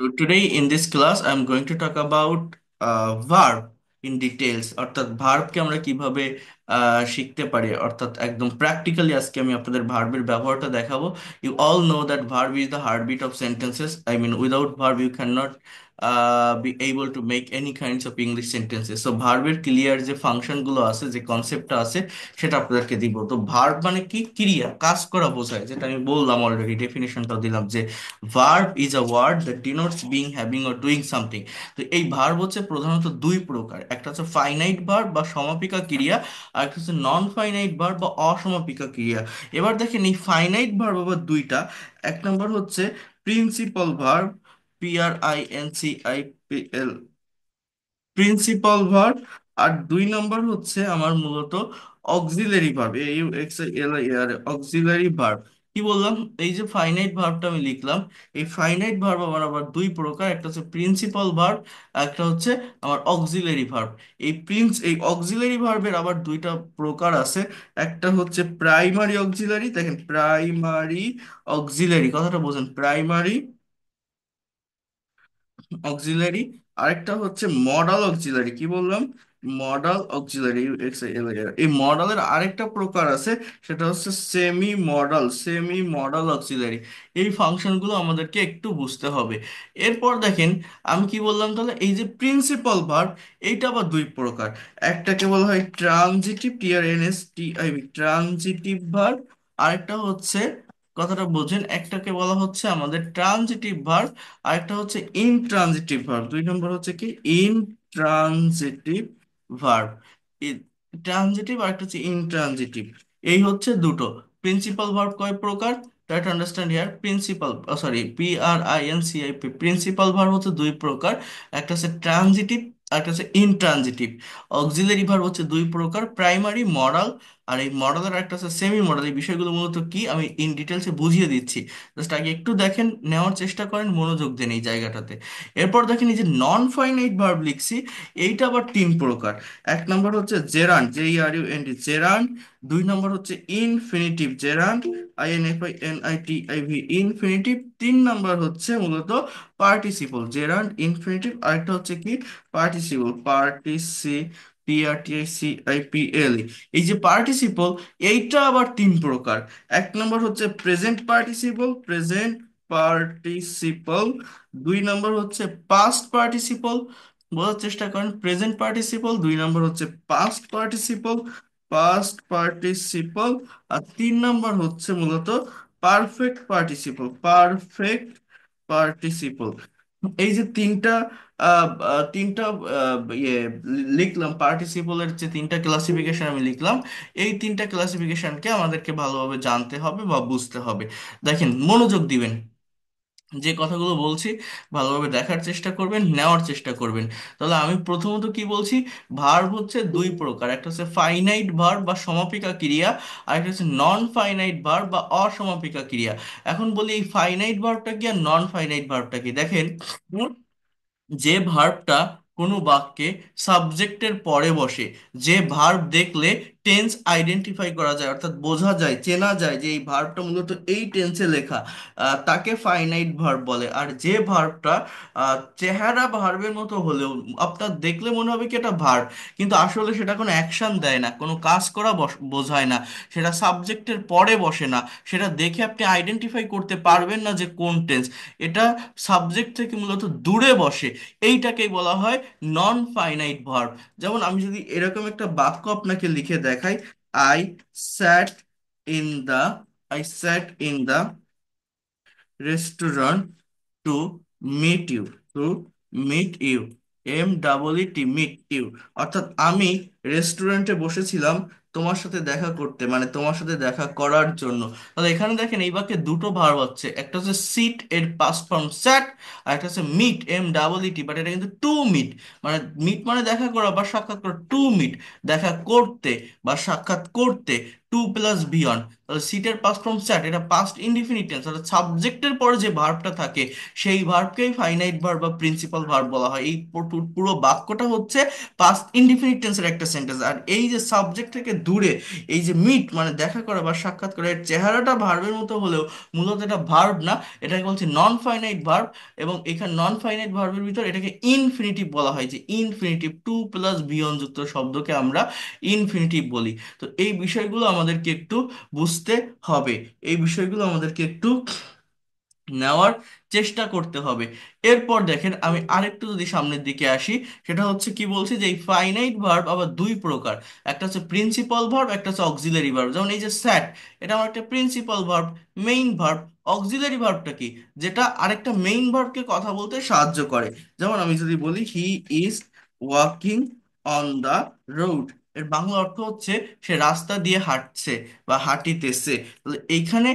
So today in this class I'm going to talk about verb in details অর্থাৎ ভার্বকে আমরা কিভাবে শিখতে পারি অর্থাৎ একদম প্র্যাকটিক্যালি আজকে আমি আপনাদের ভার্বের ব্যবহারটা দেখাবো। You all know that verb is the heartbeat of sentences. I mean without verb you can not be able to make any kinds of English sentences. So ভার্বের ক্লিয়ার যে ফাংশনগুলো আছে, যে কনসেপ্টটা আছে, সেটা আপনাদেরকে দিব। তো ভার্ব মানে কি? ক্রিয়া, কাজ করা বোঝায়, যেটা আমি বললাম অলরেডি, ডেফিনেশনটা দিলাম যে verb is a word that denotes being, having or doing something. তো এই ভার্ব হচ্ছে প্রধানত দুই প্রকার, একটা হচ্ছে ফাইনাইট ভার্ব বা সমাপিকা ক্রিয়া, আর একটা হচ্ছে নন ফাইনাইট ভার্ব বা অসমাপিকা ক্রিয়া। এবার দেখেন এই ফাইনাইট ভার্ব আবার দুইটা। এক নম্বর হচ্ছে principal verb, PRINCIPL, principal verb. আর দুই নম্বর হচ্ছে আমার মূলত auxiliary verb, AUXILAR, auxiliary verb. কি বললাম? এই যে ফাইনাইট ভার্বটা আমি লিখলাম, এই ফাইনাইট ভার্ব আমার আবার দুই প্রকার, একটা হচ্ছে প্রিন্সিপাল ভার্ব, একটা হচ্ছে আমার অক্সিলারি ভার্ব। এই অক্সিলারি ভার্বের আবার দুইটা প্রকার আছে। একটা হচ্ছে প্রাইমারি অক্সিলারি, দেখেন প্রাইমারি অক্সিলারি, কথাটা বোঝেন, প্রাইমারি অক্সিলারি। আরেকটা হচ্ছে মডাল অক্সিলারি। কি বললাম? মডাল অক্সিলারি, এই মডালের আরেকটা প্রকার আছে, সেটা হচ্ছে সেমি মডাল অক্সিলারি। এই ফাংশনগুলো আমাদেরকে একটু বুঝতে হবে। এরপর দেখেন আমি কি বললাম, তাহলে এই যে প্রিন্সিপাল ভার্ব, এইটা আবার দুই প্রকার। একটাকে বলা হয় ট্রানজিটিভ, TRANSITIV, ট্রানজিটিভ ভার্ব। আরেকটা হচ্ছে, কথাটা বোঝেন, একটাকে বলা হচ্ছে আমাদের ট্রানজিটিভ ভার্ব, আরেকটা হচ্ছে ইনট্রানজিটিভ ভার্ব। দুই নম্বর হচ্ছে কি? Intransitive verb. ট্রানজিটিভ আর একটা হচ্ছে ইনট্রানজিটিভ। এই হচ্ছে দুটো। প্রিন্সিপাল ভার্ব কয় প্রকার? Try to understand here. Principal verb হচ্ছে দুই প্রকার, একটা হচ্ছে ট্রানজিটিভ আর একটা হচ্ছে ইনট্রানজিটিভ। অক্সিলারি ভার্ব হচ্ছে দুই প্রকার, প্রাইমারি, মডাল। আর এই মডেলের একটা হচ্ছে সেমি মডেল। এই বিষয়গুলো মূলত কি আমি ইন ডিটেলসে বুঝিয়ে দিচ্ছি, জাস্ট আগে একটু দেখেন, নেওয়ার চেষ্টা করেন, মনোযোগ দেন এই জায়গাটাতে। এরপর দেখেন এই যে নন ফাইনাইট ভার্ব লিখছি, এইটা আবার তিন প্রকার। এক নম্বর হচ্ছে জেরান্ড, JERUND, জেরান্ড। দুই নম্বর হচ্ছে ইনফিনিটিভ, জেরান্ড, INFINITIV, ইনফিনিটিভ। তিন নম্বর হচ্ছে মূলত পার্টিসিপল, জেরান্ড, ইনফিনিটিভ। আরেকটা হচ্ছে কি? Participle, PRTICIPL। এই যে পার্টিসিপল, এইটা আবার তিন প্রকার। এক নম্বর হচ্ছে প্রেজেন্ট পার্টিসিপল। দুই নম্বর হচ্ছে পাস্ট পার্টিসিপল, বোঝার চেষ্টা করেন, প্রেজেন্ট পার্টিসিপল। দুই নম্বর হচ্ছে পাস্ট পার্টিসিপল। আর তিন নম্বর হচ্ছে মূলত পারফেক্ট পার্টিসিপল। এই যে তিনটা তিনটা ইয়ে লিখলাম, পার্টিসিপলের যে তিনটা ক্লাসিফিকেশন আমি লিখলাম, এই তিনটা ক্লাসিফিকেশনকে আমাদেরকে ভালোভাবে জানতে হবে বা বুঝতে হবে। দেখেন, মনোযোগ দিবেন, যে কথাগুলো বলছি ভালোভাবে দেখার চেষ্টা করবেন, নেওয়ার চেষ্টা করবেন। তাহলে আমি প্রথমত কি বলছি, ভার্ব হচ্ছে দুই প্রকার, একটা হচ্ছে ফাইনাইট ভার্ব বা সমাপিকা ক্রিয়া, আর একটা হচ্ছে নন ফাইনাইট ভার্ব বা অসমাপিকা ক্রিয়া। এখন বলি এই ফাইনাইট ভার্বটা কি আর নন ফাইনাইট ভার্বটা কি। দেখেন, যে ভার্বটা কোনো বাক্যে সাবজেক্টের পরে বসে, যে ভার্ব দেখলে টেন্স আইডেন্টিফাই করা যায়, অর্থাৎ বোঝা যায়, চেনা যায় যে এই ভার্বটা মূলত এই টেন্সে লেখা, তাকে ফাইনাইট ভার্ব বলে। আর যে ভার্বটা চেহারা ভার্বের মতো হলেও আপনার দেখলে মনে হবে কি এটা ভার্ব, কিন্তু আসলে সেটা কোনো অ্যাকশন দেয় না, কোনো কাজ করা বোঝায় না, সেটা সাবজেক্টের পরে বসে না, সেটা দেখে আপনি আইডেন্টিফাই করতে পারবেন না যে কোন টেন্স, এটা সাবজেক্ট থেকে মূলত দূরে বসে, এইটাকেই বলা হয় নন ফাইনাইট ভার্ব। যেমন আমি যদি এরকম একটা বাক্য আপনাকে লিখে দেখাই, I sat in the I sat in the restaurant to meet you, to meet you, MEET, meet you. অর্থাৎ আমি রেস্টুরেন্টে বসেছিলাম তোমার সাথে দেখা করতে, মানে তোমার সাথে দেখা করার জন্য। তাহলে এখানে দেখেন এই বাক্যে দুটো ভার্ব হচ্ছে, একটা হচ্ছে সিট এর পাস্ট ফর্ম স্যাট, আর একটা হচ্ছে মিট, MEET, বাট এটা কিন্তু টু মিট। মানে মিট মানে দেখা করা বা সাক্ষাৎ করা, টু মিট দেখা করতে বা সাক্ষাৎ করতে, টু প্লাস বিয়ন। তাহলে সিটের পাস্ট ফর্ম স্যাট, এটা পাস্ট ইনডিফিনিট টেন্স, অর্থাৎ সাবজেক্টের পরে যে ভার্বটা থাকে সেই ভার্বকেই ফাইনাইট ভার্ব বা প্রিন্সিপাল ভার্ব বলা হয়। এই পুরো বাক্যটা হচ্ছে পাস্ট ইনডিফিনিট টেন্সের একটা সেন্টেন্স। আর এই যে সাবজেক্ট থেকে দূরে এই যে মিট মানে দেখা করা বা সাক্ষাৎ করা, এর চেহারাটা ভার্বের মতো হলেও মূলত এটা ভার্ব না, এটাকে বলছে নন ফাইনাইট ভার্ব। এবং এখানে নন ফাইনাইট ভার্বের ভিতর এটাকে ইনফিনিটিভ বলা হয়, যে ইনফিনিটিভ টু প্লাস বিয়ন যুক্ত শব্দকে আমরা ইনফিনিটিভ বলি। তো এই বিষয়গুলো আমাদেরকে একটু বুঝতে হবে, এই বিষয়গুলো আমাদেরকে একটু নেওয়ার চেষ্টা করতে হবে। এরপর দেখেন আমি আরেকটু যদি সামনের দিকে আসি, সেটা হচ্ছে কি বলছে যে এই ফাইনাইট ভার্ব আবার দুই প্রকার। একটা হচ্ছে প্রিন্সিপাল ভার্ব, একটা হচ্ছে অক্সিলারি ভার্ব। যেমন এই যে স্যাট, এটা আমার একটা principal verb, main verb. Auxiliary ভার্বটা কি? যেটা আরেকটা মেইন ভার্বকে কথা বলতে সাহায্য করে। যেমন আমি যদি বলি he is walking on the road, এর বাংলা অর্থ হচ্ছে সে রাস্তা দিয়ে হাঁটছে বা হাঁটিতেছে। তাহলে এইখানে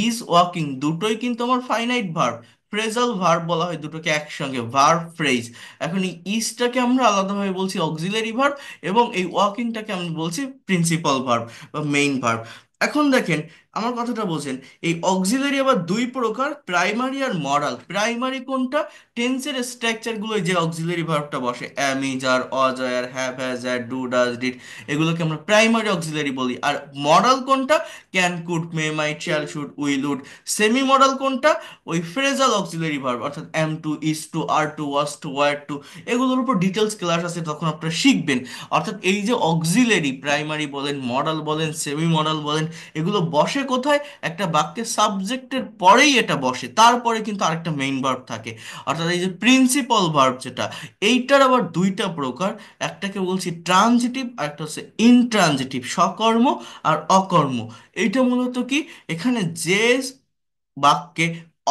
ইজ ওয়াকিং দুটোই কিন্তু আমার ফাইনাইট ভার্ব। ফ্রেজাল ভার্ব বলা হয় দুটোকে একসঙ্গে, ভার্ব ফ্রেজ। এখন এই ইজটাকে আমরা আলাদাভাবে বলছি অক্সিলারি ভার্ব, এবং এই ওয়াকিংটাকে আমি বলছি প্রিন্সিপাল ভার্ব বা মেইন ভার্ব। এখন দেখেন, আমার কথাটা বোঝেন, এই অক্সিলারি আবার দুই প্রকার, প্রাইমারি আর মডাল। প্রাইমারি কোনটা? টেন্সের স্ট্রাকচারগুলো, যে অক্সিলারি ভার্বটা বসে, অ্যাম, is, are, was, are, have, has, had, do, does, did, এগুলোকে আমরা প্রাইমারি অক্সিলারি বলি। আর মডাল কোনটা? Can, could, may, might, shall, should, will, would. Semi modal কোনটা? ওই ফ্রেজাল অক্সিলারি ভার্ব, অর্থাৎ am to, is to, are to, was to, were to. এগুলোর উপর ডিটেলস ক্লাস আছে, তখন আপনারা শিখবেন। অর্থাৎ এই যে অক্সিলারি, প্রাইমারি বলেন, মডাল বলেন, সেমি মডাল বলেন, এগুলো বসে কোথায়? একটা বাক্যের সাবজেক্টের পরেই এটা বসে, তারপরে কিন্তু আরেকটা মেইন ভার্ব থাকে। অর্থাৎ এই যে প্রিন্সিপাল ভার্ব যেটা, এইটার আবার দুইটা প্রকার। একটাকে বলছি ট্রানজিটিভ, আর একটা হচ্ছে ইনট্রানজিটিভ, সকর্ম আর অকর্ম। এইটা মূলত কি, এখানে যে বাক্যে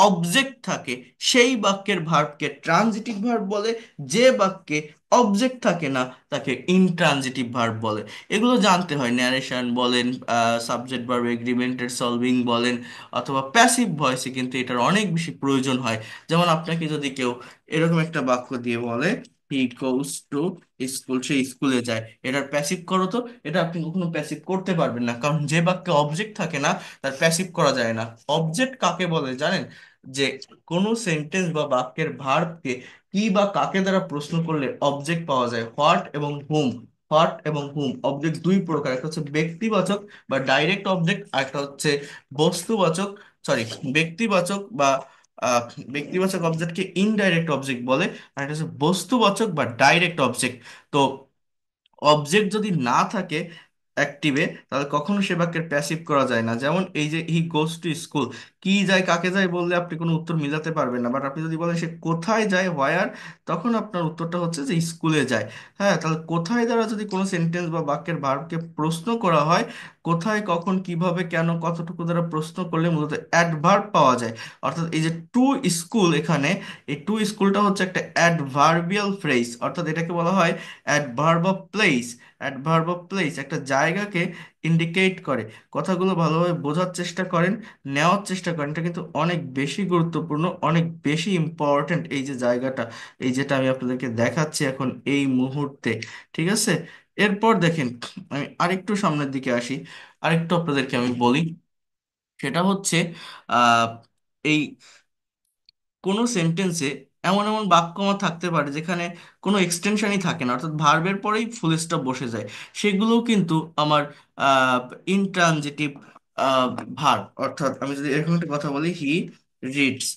অবজেক্ট থাকে সেই বাক্যের ভার্বকে ট্রানজিটিভ ভার্ব বলে, যে বাক্যে অবজেক্ট থাকে না তাকে ইনট্রানজিটিভ ভার্ব বলে। এগুলো জানতে হয়, ন্যারেশন বলেন, সাবজেক্ট ভার্ব এগ্রিমেন্টেড সলভিং বলেন, অথবা প্যাসিভ ভয়েসে কিন্তু এটার অনেক বেশি প্রয়োজন হয়। যেমন আপনাকে যদি কেউ এরকম একটা বাক্য দিয়ে বলে হি গোস টু স্কুল, সে স্কুলে যায়, এটার প্যাসিভ করো তো, এটা আপনি কখনো প্যাসিভ করতে পারবেন না, কারণ যে বাক্যে অবজেক্ট থাকে না তার প্যাসিভ করা যায় না। অবজেক্ট কাকে বলে জানেন? যে কোনো সেন্টেন্স বা বাক্যের ভার্বকে কি বা কাকে দ্বারা প্রশ্ন করলে অবজেক্ট পাওয়া যায়। হোয়াট এবং হুম, হোয়াট এবং হুম অবজেক্ট দুই প্রকার, একটা হচ্ছে ব্যক্তিবাচক বা ডাইরেক্ট অবজেক্ট, আর একটা হচ্ছে বস্তুবাচক, সরি, ব্যক্তিবাচক বা আহ, ব্যক্তিবাচক অবজেক্টকে ইনডাইরেক্ট অবজেক্ট বলে, আর একটা হচ্ছে বস্তুবাচক বা ডাইরেক্ট অবজেক্ট। তো অবজেক্ট যদি না থাকে অ্যাক্টিভে, তাহলে কখনো সে বাক্যের প্যাসিভ করা যায় না। যেমন এই যে হি গোস টু স্কুল, কি যায় কাকে যায় বললে আপনি কোনো উত্তর মিলাতে পারবেন না, বাট আপনি যদি বলেন সে কোথায় যায়, হোয়ার, তখন আপনার উত্তরটা হচ্ছে যে স্কুলে যায়। হ্যাঁ, তাহলে কোথায় দ্বারা যদি কোনো সেন্টেন্স বা বাক্যের ভার্বকে প্রশ্ন করা হয়, কোথায়, কখন, কিভাবে, কেন, কতটুকু দ্বারা প্রশ্ন করলে মূলত অ্যাডভার্ব পাওয়া যায়। অর্থাৎ এই যে টু স্কুল, এখানে এই টু স্কুলটা হচ্ছে একটা অ্যাডভার্বিয়াল ফ্রেজ, অর্থাৎ এটাকে বলা হয় adverb of place. Adverb of place একটা জায়গাকে ইন্ডিকেট করে। কথাগুলো ভালোভাবে বোঝার চেষ্টা করেন, নেওয়ার চেষ্টা করেন, এটা কিন্তু অনেক বেশি গুরুত্বপূর্ণ, অনেক বেশি ইম্পর্ট্যান্ট এই যে জায়গাটা, এই যেটা আমি আপনাদেরকে দেখাচ্ছি এখন এই মুহূর্তে। ঠিক আছে? এরপর দেখেন, আমি আরেকটু সামনের দিকে আসি, আরেকটু আপনাদেরকে আমি বলি। সেটা হচ্ছে আহ এই কোনো সেন্টেন্সে এমন এমন বাক্য আমার থাকতে পারে যেখানে কোনো এক্সটেনশনই থাকে না, অর্থাৎ ভার্বের পরেই ফুল স্টপ বসে যায়। সেগুলোও কিন্তু আমার ইনট্রানজিটিভ ভার্ব। অর্থাৎ আমি যদি এরকম একটা কথা বলি, হি রিডস,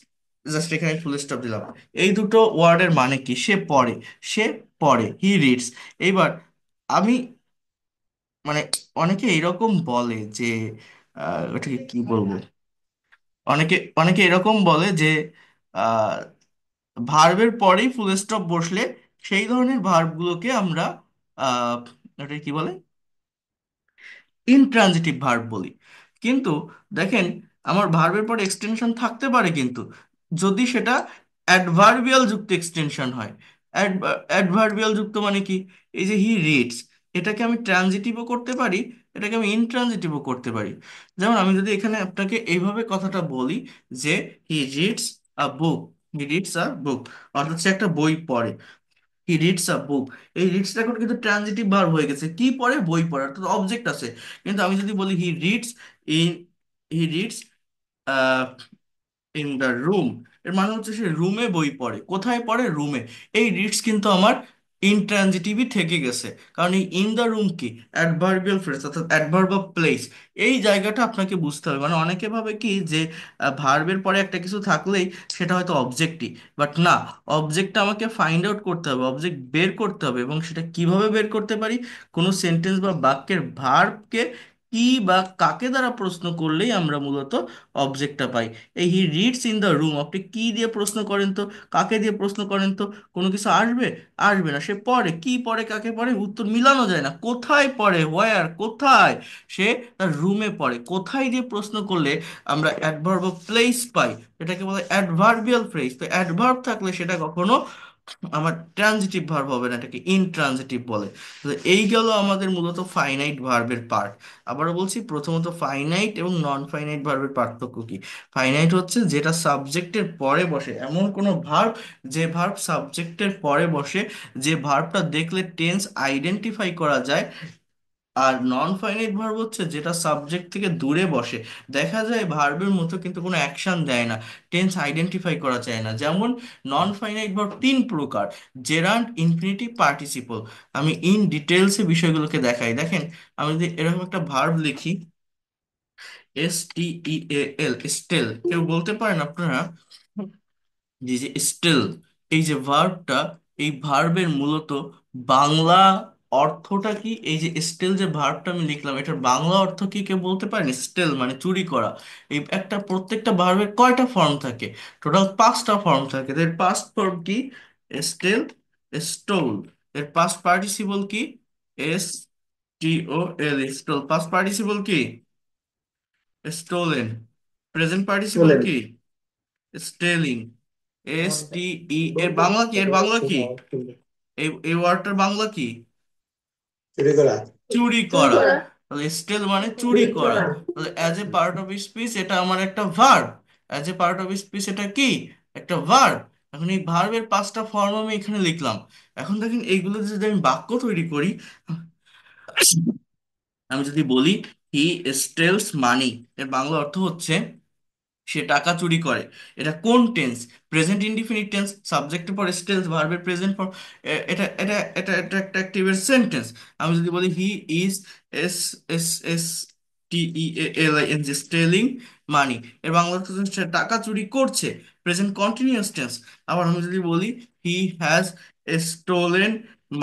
জাস্ট এখানে ফুল স্টপ দিলাম। এই দুটো ওয়ার্ডের মানে কি? সে পড়ে, সে পড়ে, হি রিডস। এইবার আমি মানে অনেকে এরকম বলে যে ওটাকে কি বলবো, অনেকে অনেকে এরকম বলে যে ভার্বের পরেই ফুল স্টপ বসলে সেই ধরনের ভার্বগুলোকে আমরা আহ ওটা কি বলে, ইনট্রানজিটিভ ভার্ব বলি। কিন্তু দেখেন, আমার ভার্বের পরে এক্সটেনশন থাকতে পারে, কিন্তু যদি সেটা অ্যাডভার্বিয়াল যুক্ত এক্সটেনশন হয়। অ্যাডভার্বিয়াল যুক্ত মানে কি? এই যে হি রিডস, এটাকে আমি ট্রানজিটিভও করতে পারি, এটাকে আমি ইনট্রানজিটিভও করতে পারি। যেমন আমি যদি এখানে আপনাকে এইভাবে কথাটা বলি যে he reads a book, he reads আ বুক, অর্থাৎ সে একটা বই পড়ে। হি রিডস আ বুক, এই রিডসটা এখন কিন্তু ট্রানজিটিভ ভার্ব হয়ে গেছে, কি পড়ে? বই পড়ে, অর্থাৎ অবজেক্ট আছে। কিন্তু আমি যদি বলি he reads in, he reads in the room, এর মানে হচ্ছে সে রুমে বই পড়ে। কোথায় পড়ে? রুমে। এই রিডস কিন্তু আমার ইনট্রানজিটিভই থেকে গেছে। কারণ এই ইন দ্য রুম কি অ্যাডভার্বিয়াল ফ্রেজ, অর্থাৎ অ্যাডভার্ব অফ প্লেস। এই জায়গাটা আপনাকে বুঝতে হবে। মানে অনেকে ভাবে কি যে ভার্বের পরে একটা কিছু থাকলেই সেটা হয়তো অবজেক্টই, বাট না। অবজেক্টটা আমাকে ফাইন্ড আউট করতে হবে, অবজেক্ট বের করতে হবে। এবং সেটা কিভাবে বের করতে পারি? কোনো সেন্টেন্স বা বাক্যের ভার্বকে কি বা কাকে দ্বারা প্রশ্ন করলেই আমরা মূলত অবজেক্টটা পাই। এই he reads in the room, আপনি কি দিয়ে প্রশ্ন করেন তো, কাকে দিয়ে প্রশ্ন করেন তো? কোনো কিছু আসবে? আসবে না। সে পড়ে, কি পড়ে, কাকে পড়ে, উত্তর মিলানো যায় না। কোথায় পড়ে, হোয়ার, কোথায়? সে তার রুমে পড়ে। কোথায় দিয়ে প্রশ্ন করলে আমরা অ্যাডভার্ব অফ প্লেস পাই, এটাকে বলে অ্যাডভার্বিয়াল ফ্রেজ। তো অ্যাডভার্ব থাকলে সেটা কখনো আমার ট্রানজিটিভ ভার্ব হবে না, এটাকে ইনট্রানজিটিভ বলে। তো এই গেল আমাদের মূলত ফাইনাইট ভার্বের পার্ট। আবারও বলছি, প্রথমত ফাইনাইট এবং নন ফাইনাইট ভার্বের পার্থক্য কি? ফাইনাইট হচ্ছে যেটা সাবজেক্টের পরে বসে, এমন কোনো ভার্ব যে ভার্ব সাবজেক্টের পরে বসে, যে ভার্বটা দেখলে টেন্স আইডেন্টিফাই করা যায়। আর নন ফাইনাইট ভার্ব হচ্ছে যেটা সাবজেক্ট থেকে দূরে বসে, দেখা যায় ভার্বের মতো কিন্তু কোনো অ্যাকশন দেয় না, টেন্স আইডেন্টিফাই করা যায় না। যেমন নন ফাইনাইট ভার্ব তিন প্রকার: জেরান্ড, ইনফিনিটিভ, পার্টিসিপল। আমি ইন ডিটেলসে বিষয়গুলোকে দেখাই। দেখেন, আমি যদি এরকম একটা ভার্ব লিখি, STEAL, স্টেল, কেউ বলতে পারেন আপনারা যে যে স্টিল, এই যে ভার্বটা, এই ভার্বের মূলত বাংলা অর্থটা কি? এই যে স্টিল যে ভার্বটা আমি লিখলাম, এটার বাংলা অর্থ কি কেউ বলতে পারেন? স্টিল মানে চুরি করা। এই একটা প্রত্যেকটা ভার্বের কয়টা ফর্ম থাকে? টোটাল পাঁচটা ফর্ম থাকে। এর পাস্ট ফর্ম কি? Steal, stole. এর পাস্ট পার্টিসিপল কি? STOL, stole. পাস্ট পার্টিসিপল কি? স্টোলেন। প্রেজেন্ট পার্টিসিপল বলেন। কি? স্টেলিং। এর বাংলা কি? এর বাংলা কি? এই ওয়ার্ডটার বাংলা কি? চুরি করা। চুরি চুরি করা। করা। তাহলে স্টেল মানে চুরি চুরি করা। করা। তাহলে as a part of speech এটা আমার একটা verb. As a part of speech এটা কি? একটা ভার্ব। এখন এই ভার্বের পাঁচটা ফর্ম আমি এখানে লিখলাম। এখন দেখেন, এইগুলো যদি আমি বাক্য তৈরি করি, আমি যদি বলি হি স্টেলস মানি, এর বাংলা অর্থ হচ্ছে সে টাকা চুরি করে। এটা কোন টেন্স? প্রেজেন্ট ইনডিফিনিট টেন্স, সাবজেক্টের পর স্টেলস, ভার্বের প্রেজেন্ট ফর্ম। এটা এটা এটা এটা একটা অ্যাক্টিভের সেন্টেন্স। আমি যদি বলি he is S S S TEALIN, যে স্টেলিং মানি, এর বাংলা অর্থ হচ্ছে সে টাকা চুরি করছে, প্রেজেন্ট কন্টিনিউয়াস টেন্স। আবার আমি যদি বলি হি হ্যাজ স্টোলেন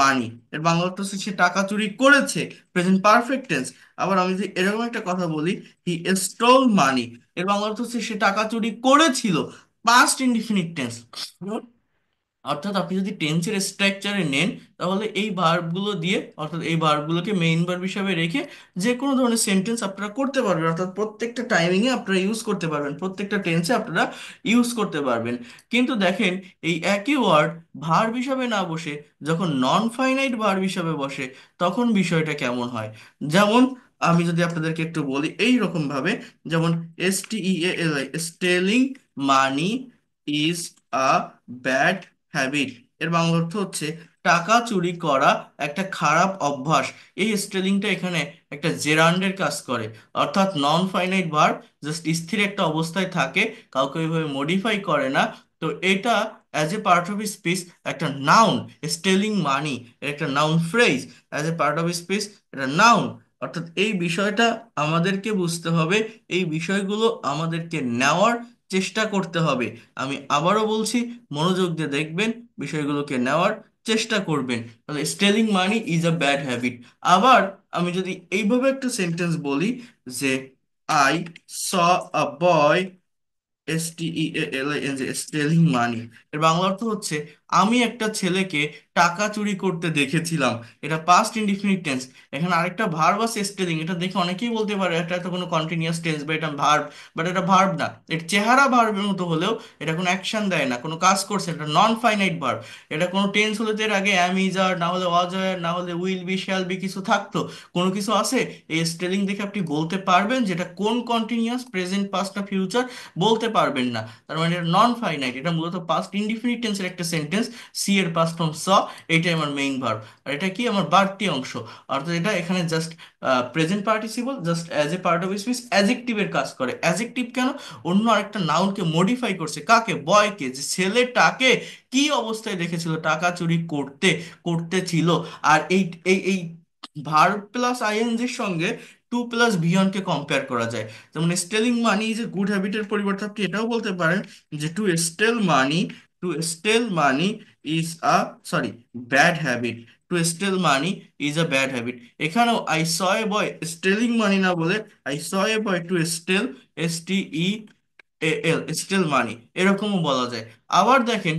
মানি, এর বাংলা অর্থ হচ্ছে সে টাকা চুরি করেছে, প্রেজেন্ট পারফেক্ট টেন্স। আবার আমি যদি এরকম একটা কথা বলি, হি স্টোল মানি, এর বাংলা অর্থ হচ্ছে সে টাকা চুরি করেছিল, পাস্ট ইনডিফিনিট টেন্স। অর্থাৎ আপনি যদি টেন্সের স্ট্রাকচারে নেন, তাহলে এই ভার্বগুলো দিয়ে, অর্থাৎ এই ভার্বগুলোকে মেইন ভার্ব হিসাবে রেখে যে কোনো ধরনের সেন্টেন্স আপনারা করতে পারবেন। অর্থাৎ প্রত্যেকটা টাইমিংয়ে আপনারা ইউজ করতে পারবেন, প্রত্যেকটা টেন্সে আপনারা ইউজ করতে পারবেন। কিন্তু দেখেন, এই একই ওয়ার্ড ভার্ব হিসাবে না বসে যখন নন ফাইনাইট ভার্ব হিসাবে বসে, তখন বিষয়টা কেমন হয়? যেমন আমি যদি আপনাদেরকে একটু বলি এই রকম ভাবে, যেমন STEALI, stealing money is a bad habit, এর বাংলা অর্থ হচ্ছে টাকা চুরি করা একটা খারাপ অভ্যাস। এই স্পেলিংটা এখানে একটা জেরান্ডের কাজ করে। অর্থাৎ নন ফাইনাইট ভার্ব জাস্ট স্থির একটা অবস্থায় থাকে, কাউকে ওইভাবে মডিফাই করে না। তো এটা as a part of speech একটা নাউন। স্টেলিং মানি একটা noun phrase, as a part of speech এটা নাউন। অর্থাৎ এই বিষয়টা আমাদেরকে বুঝতে হবে, এই বিষয়গুলো আমাদেরকে নেওয়ার চেষ্টা করতে হবে। আমি আবারও বলছি, মনোযোগ দিয়ে দেখবেন, বিষয়গুলোকে নেওয়ার চেষ্টা করবেন। তাহলে stealing money is a bad habit. আবার আমি যদি এইভাবে একটা সেন্টেন্স বলি যে I saw a boy, STEALIN, যে স্টেলিং মানি, এর বাংলা অর্থ হচ্ছে আমি একটা ছেলেকে টাকা চুরি করতে দেখেছিলাম। এটা পাস্ট ইনডিফিনিট টেন্স। এখানে আরেকটা ভার্ব আছে স্টেলিং, এটা দেখে অনেকেই বলতে পারে এটা তো কোনো কন্টিনিউয়াস টেন্স বা এটা ভার্ব, বাট এটা ভার্ব না। এর চেহারা ভার্বের মতো হলেও এটা কোনো অ্যাকশন দেয় না, কোনো কাজ করছে, এটা নন ফাইনাইট ভার্ব। এটা কোনো টেন্স হলে তো এর আগে অ্যাম, ইজ, আর, না হলে ওয়াজ, ওয়্যার, না হলে উইল বি, শ্যাল বি কিছু থাকতো, কোনো কিছু আছে। এই স্টেলিং দেখে আপনি বলতে পারবেন যেটা কোন কন্টিনিউয়াস, প্রেজেন্ট, পাস্ট না ফিউচার, বলতে পারবেন না। তার মানে এটা নন ফাইনাইট, এটা মূলত পাস্ট ইনডিফিনিট টেন্সের একটা সেন্টেন্স। সি এর পাস্ট ফর্ম স, এইটাই আমার মেইন ভার্ব। আর এটা কি আমার বাড়তি অংশ, অর্থাৎ এটা এখানে just present participle, just as a part of speech অ্যাজেক্টিভের কাজ করে। অ্যাজেক্টিভ কেন? অন্য আরেকটা নাউনকে মডিফাই করছে। কাকে? বয়কে, যে ছেলেটাকে কি অবস্থায় রেখেছিল? টাকা চুরি করতে করতে ছিল। আর এই ভার্ব প্লাস আইএনজির সঙ্গে টু প্লাস ভিয়নকে কম্পেয়ার করা যায়। যেমন stealing money is a good হ্যাবিটের পরিবর্তে আপনি এটাও বলতে পারেন যে to steal money is a, sorry, bad habit. To steal money is a bad habit. এখানেও I saw a boy, stealing money না বলে I saw a boy to steal, STEAL, steal money, এরকমও বলা যায়। আবার দেখেন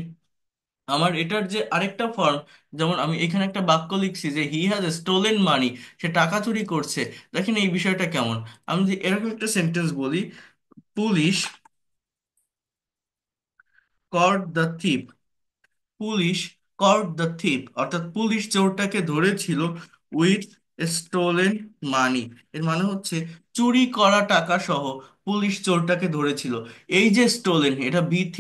আমার এটার যে আরেকটা ফর্ম, যেমন আমি এখানে একটা বাক্য লিখছি যে হি হ্যাজ স্টোলেন মানি, সে টাকা চুরি করছে। দেখেন এই বিষয়টা কেমন। আমি যদি এরকম একটা সেন্টেন্স বলি, police caught the thief, police caught the thief, অর্থাৎ পুলিশ চোরটাকে ধরেছিল উইথ স্টোলেন মানি। এর মানে হচ্ছে চুরি করা টাকা সহ পুলিশ চোরটাকে ধরেছিল। এই যে স্টোলেন, এটা বি3,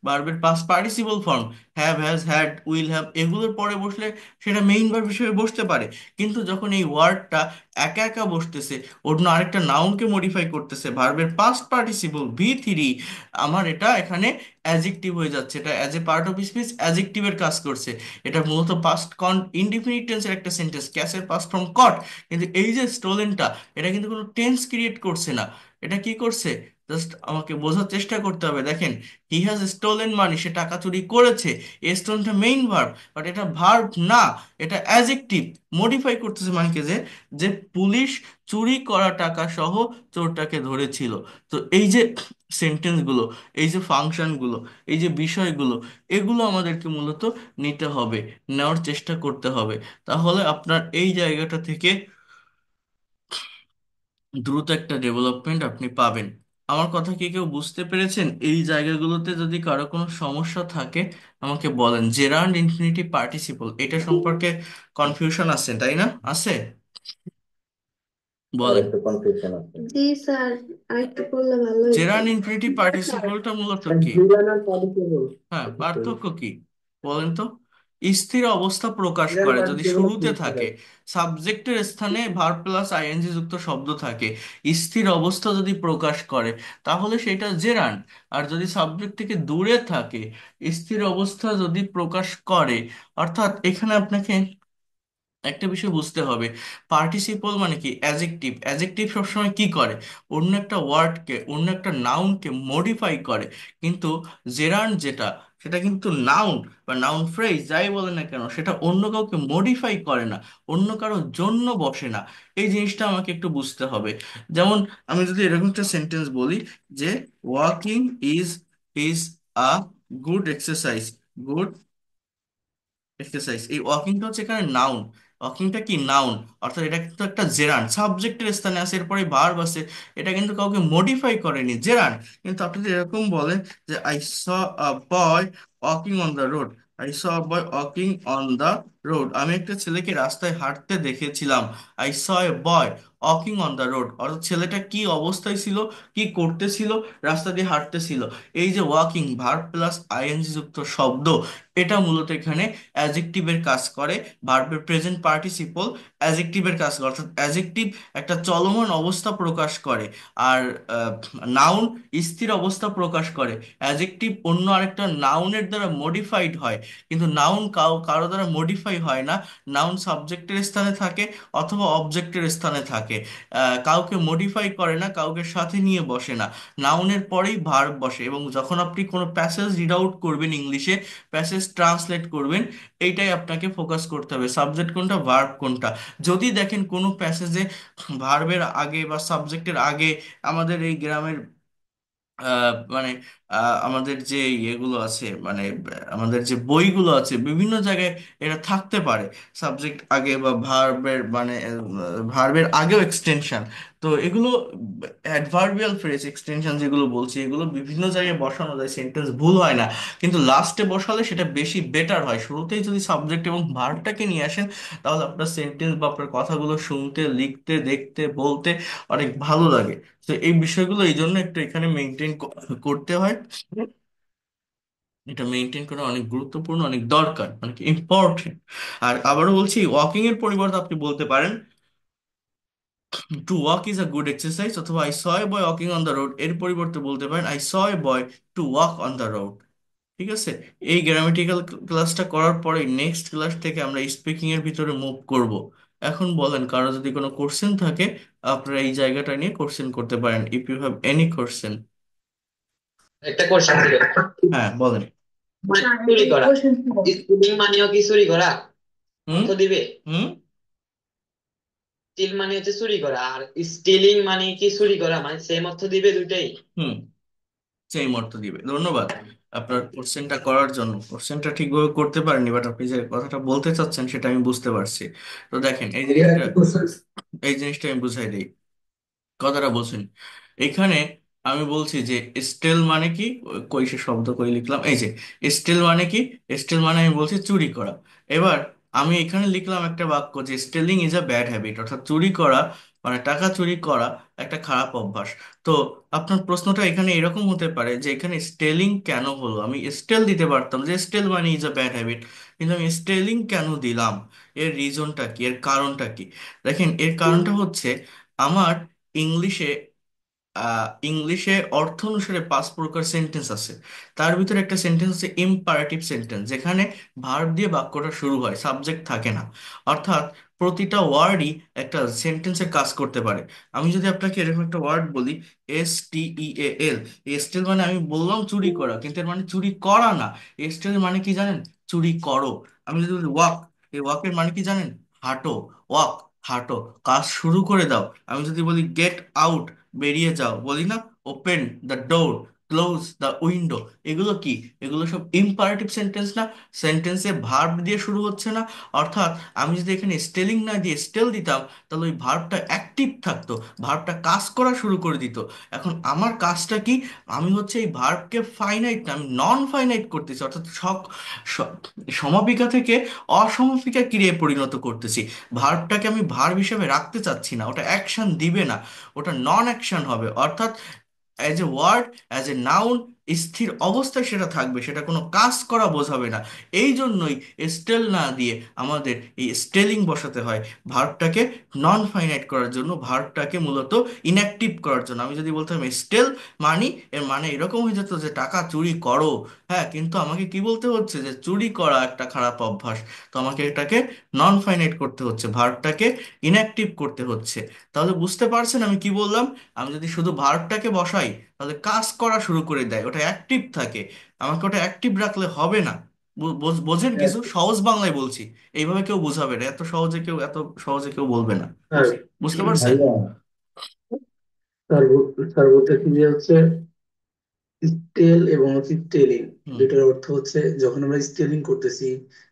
ভার্বের past participle form. Have, has, had, will have এগুলোর পরে বসলে সেটা মেইন ভার্ব হিসেবে বসতে পারে। কিন্তু যখন এই ওয়ার্ডটা একা একা বসতেছে, অন্য আরেকটা নাউনকে মডিফাই করতেছে, ভার্বের পাস্ট পার্টিসিপল বি3, আমার এটা এখানে অ্যাজেক্টিভ হয়ে যাচ্ছে। এটা as a part of speech অ্যাজেক্টিভের কাজ করছে। এটা মূলত পাস্ট ইনডিফিনিট টেন্সের একটা সেন্টেন্স, ক্যাসের পাস্ট ফ্রম কট। কিন্তু এই যে স্টোলেনটা, এটা কিন্তু কোনো টেন্স ক্রিয়েট করছে না। এটা কি করছে? জাস্ট আমাকে বোঝার চেষ্টা করতে হবে। দেখেন, হি হ্যাজ স্টোলেন মানি, সে টাকা চুরি করেছে। এই স্টোনটা মেইন ভার্ব, বাট এটা ভার্ব না, এটা অ্যাজেক্টিভ। মডিফাই করতেছে মানিকে, যে যে পুলিশ চুরি করা টাকা সহ চোরটাকে ধরেছিল। তো এই যে সেন্টেন্সগুলো, এই যে ফাংশনগুলো, এই যে বিষয়গুলো, এগুলো আমাদেরকে মূলত নিতে হবে, নেওয়ার চেষ্টা করতে হবে। তাহলে আপনার এই জায়গাটা থেকে দ্রুত একটা ডেভেলপমেন্ট আপনি পাবেন। আমার কথা কি কেউ বুঝতে পেরেছেন? এই জায়গাগুলোতে যদি কারো কোনো সমস্যা থাকে আমাকে বলেন। জেরান্ড ইনফিনিটিভ পার্টিসিপল, এটা সম্পর্কে কনফিউশন আছে তাই না? আছে? আর বলেন। একটু কনফিউশন আছে। জি স্যার, আরেকটু করলে ভালো হতো। জেরান্ড ইনফিনিটিভ পার্টিসিপলটা মূলত কি? জিরানার পার্টিসিপল। হ্যাঁ, পার্থক্য কি বলেন তো? স্থির অবস্থা প্রকাশ জিরান করে যদি পার্টিসিপল শুরুতে ফিক্সড থাকে, থাকে। সাবজেক্টের স্থানে ভার্ব প্লাস আইএনজি যুক্ত শব্দ থাকে, স্থির অবস্থা যদি প্রকাশ করে, তাহলে সেটা জেরান্ড। আর যদি সাবজেক্ট থেকে দূরে থাকে, স্থির অবস্থা যদি প্রকাশ করে, অর্থাৎ এখানে আপনাকে একটা বিষয় বুঝতে হবে, পার্টিসিপল মানে কি? অ্যাজেক্টিভ। অ্যাজেক্টিভ সবসময় কি করে? অন্য একটা ওয়ার্ডকে, অন্য একটা নাউনকে মডিফাই করে। কিন্তু জেরান্ড যেটা, সেটা কিন্তু নাউন বা নাউন ফ্রেজ যাই বলে না কেন, সেটা অন্য কাউকে মডিফাই করে না, অন্য কারোর জন্য বসে না। এই জিনিসটা আমাকে একটু বুঝতে হবে। যেমন আমি যদি এরকম একটা সেন্টেন্স বলি যে walking is is a good exercise, good exercise, এই ওয়াকিংটা হচ্ছে এখানে নাউন। ওয়াকিংটা কি? নাউন। অর্থাৎ এটা কিন্তু একটা জেরান্ড, সাবজেক্টের স্থানে আছে, এরপরে ভার্ব আছে। এটা কিন্তু কাউকে মডিফাই করেনি, জেরান্ড। কিন্তু আপনি যদি এরকম বলেন যে I saw a boy walking on the road, I saw a boy walking on the road, আমি একটা ছেলেকে রাস্তায় হাঁটতে দেখেছিলাম। I saw a boy walking on the road, অর্থাৎ ছেলেটা কি অবস্থায় ছিল, কি করতেছিল? রাস্তা দিয়ে হাঁটতেছিল। এই যে ওয়াকিং, ভার্ব প্লাস আইএনজি যুক্ত শব্দ, এটা মূলত এখানে অ্যাজেক্টিভের কাজ করে। ভার্বের প্রেজেন্ট পার্টিসিপল অ্যাজেক্টিভের কাজ করে, অর্থাৎ অ্যাজেক্টিভ একটা চলমান অবস্থা প্রকাশ করে। আর নাউন স্থির অবস্থা প্রকাশ করে। অ্যাজেক্টিভ অন্য আরেকটা নাউনের দ্বারা মডিফাইড হয়, কিন্তু নাউন কারো দ্বারা মডিফাই হয় না। নাউন সাবজেক্টের স্থানে থাকে অথবা অবজেক্টের স্থানে থাকে। কাউকে মডিফাই করে না, কাউকে সাথে নিয়ে বসে না। নাউনের পরেই ভার্ব বসে। এবং যখন আপনি কোনো প্যাসেজ রিড আউট করবেন ইংলিশে, প্যাসেজ ট্রান্সলেট করবেন, এইটাই আপনাকে ফোকাস করতে হবে, সাবজেক্ট কোনটা, ভার্ব কোনটা। যদি দেখেন কোনো প্যাসেজে ভার্বের আগে বা সাবজেক্টের আগে, আমাদের এই গ্রামের মানে আমাদের যে ইয়েগুলো আছে, মানে আমাদের যে বইগুলো আছে, বিভিন্ন জায়গায় এটা থাকতে পারে, সাবজেক্ট আগে বা ভার্বের মানে ভার্বের আগেও এক্সটেনশন। তো এগুলো অ্যাডভার্বিয়াল ফ্রেজ এক্সটেনশন যেগুলো বলছি, এগুলো বিভিন্ন জায়গায় বসানো যায়, সেন্টেন্স ভুল হয় না। কিন্তু লাস্টে বসালে সেটা বেশি বেটার হয়। শুরুতেই যদি সাবজেক্ট এবং ভার্বটাকে নিয়ে আসেন, তাহলে আপনার সেন্টেন্স বা আপনার কথাগুলো শুনতে, লিখতে, দেখতে, বলতে অনেক ভালো লাগে। তো এই বিষয়গুলো এই জন্য একটু এখানে মেনটেন করতে হয়। এটা মেনটেন করা অনেক গুরুত্বপূর্ণ, অনেক দরকার, অনেক ইম্পর্টেন্ট। আর আবারও বলছি, ওয়াকিং এর পরিবর্তে আপনি বলতে পারেন to walk is a good exercise, অথবা I saw a boy walking on the road, এর পরিবর্তে বলতে পারেন I saw a boy to walk on the road. ঠিক আছে? এই গ্রামাটিক্যাল ক্লাসটা করার পরে নেক্সট ক্লাস থেকে আমরা স্পিকিং এর ভিতরে মুভ করব। এখন বলেন, কারো যদি কোনো কোশ্চেন থাকে, আপনারা এই জায়গাটা নিয়ে কোশ্চেন করতে পারেন, if you have any question. একটা কোশ্চেন ছিল। হ্যাঁ, বলেন। চুরি করা, স্টিলিং মানেও কি চুরি করা হুম। অর্থ দিবে? হুম। স্টিল মানে হচ্ছে চুরি করা, আর স্টিলিং মানে কি চুরি করা, মানে সেম অর্থ দিবে দুইটাই? হুম। সেই অর্থ দিবে। ধন্যবাদ আপনার কোশ্চেনটা করার জন্য। কোশ্চেনটা ঠিকভাবে করতে পারেননি, বাট আপনি যে কথাটা বলতে চাচ্ছেন সেটা আমি বুঝতে পারছি। তো দেখেন, এই জিনিসটা আমি বুঝাই দিই, কথাটা বলছেন। এখানে আমি বলছি যে স্টেল মানে কি, কইসে শব্দ কই লিখলাম, এই যে স্টেল মানে কি। স্টেল মানে আমি বলছি চুরি করা। এবার আমি এখানে লিখলাম একটা বাক্য যে stealing is a bad habit, অর্থাৎ চুরি করা মানে টাকা চুরি করা একটা খারাপ অভ্যাস। তো আপনার প্রশ্নটা এখানে এরকম হতে পারে যে এখানে স্টেলিং কেন হলো, আমি স্টেল দিতে পারতাম যে স্টেল মানে ইজ আ ব্যাড হ্যাবিট, কিন্তু আমি স্টেলিং কেন দিলাম, এর রিজনটা কি, এর কারণটা কি? দেখেন, এর কারণটা হচ্ছে আমার ইংলিশে ইংলিশে অর্থ অনুসারে 5 প্রকার সেন্টেন্স আছে। তার ভিতরে একটা সেন্টেন্স আছে ইম্পারেটিভ সেন্টেন্স, যেখানে ভার্ব দিয়ে বাক্যটা শুরু হয়, সাবজেক্ট থাকে না। অর্থাৎ প্রতিটা ওয়ার্ডই একটা সেন্টেন্সের কাজ করতে পারে। আমি যদি আপনাকে এরকম একটা ওয়ার্ড বলি, STEAL, স্টেল মানে আমি বললাম চুরি করা, কিন্তু এর মানে চুরি করা না। স্টেল মানে কি জানেন? চুরি করো। আমি যদি বলি ওয়াক, এই ওয়াকের মানে কি জানেন? হাঁটো। ওয়াক, হাঁটো, কাজ শুরু করে দাও। আমি যদি বলি গেট আউট, বেরিয়ে যাও, বলি না open the door, close the window, এগুলো কি? এগুলো সব ইম্পারেটিভ সেন্টেন্স না? সেন্টেন্সে ভার্ব দিয়ে শুরু হচ্ছে না? অর্থাৎ আমি যদি এখানে স্টেলিং না দিয়ে স্টেল দিতাম, তাহলে ওই ভার্বটা অ্যাক্টিভ থাকতো, ভার্বটা কাজ করা শুরু করে দিত। এখন আমার কাজটা কি? আমি হচ্ছে এই ভার্বকে ফাইনাইট না, আমি নন ফাইনাইট করতেছি, অর্থাৎ স- সমাপিকা থেকে অসমাপিকা ক্রিয়ায় পরিণত করতেছি। ভার্বটাকে আমি ভার্ব হিসেবে রাখতে চাচ্ছি না, ওটা অ্যাকশন দিবে না, ওটা নন অ্যাকশন হবে। অর্থাৎ as a word, as a noun, স্থির অবস্থায় সেটা থাকবে, সেটা কোনো কাজ করা বোঝাবে না। এই জন্যই স্টেল না দিয়ে আমাদের এই স্টেলিং বসাতে হয়, ভার্বটাকে নন ফাইনাইট করার জন্য, ভার্বটাকে মূলত ইনঅ্যাক্টিভ করার জন্য। আমি যদি বলতাম স্টেল মানি, এর মানে এরকম হয়ে যেত যে টাকা চুরি করো। হ্যাঁ, কিন্তু আমাকে কি বলতে হচ্ছে? যে চুরি করা একটা খারাপ অভ্যাস। তো আমাকে এটাকে নন ফাইনাইট করতে হচ্ছে, ভার্বটাকে ইনঅ্যাক্টিভ করতে হচ্ছে। তাহলে বুঝতে পারছেন আমি কি বললাম? আমি যদি শুধু ভার্বটাকে বসাই, তাহলে কাজ করা শুরু করে দেয়, ওটা অ্যাক্টিভ থাকে। আমাকে ওটা অ্যাক্টিভ রাখলে হবে না। বোঝেন? কিছু সহজ বাংলায় বলছি, এইভাবে কেউ বোঝাবে না, এত সহজে কেউ বলবে না। স্যার, বুঝতে পারছেন? ভাইয়া, স্যার বলতেছি যে হচ্ছে স্টেল এবং হচ্ছে স্টেলিং, হুম। দুইটার অর্থ হচ্ছে যখন আমরা স্টেলিং করতেছি,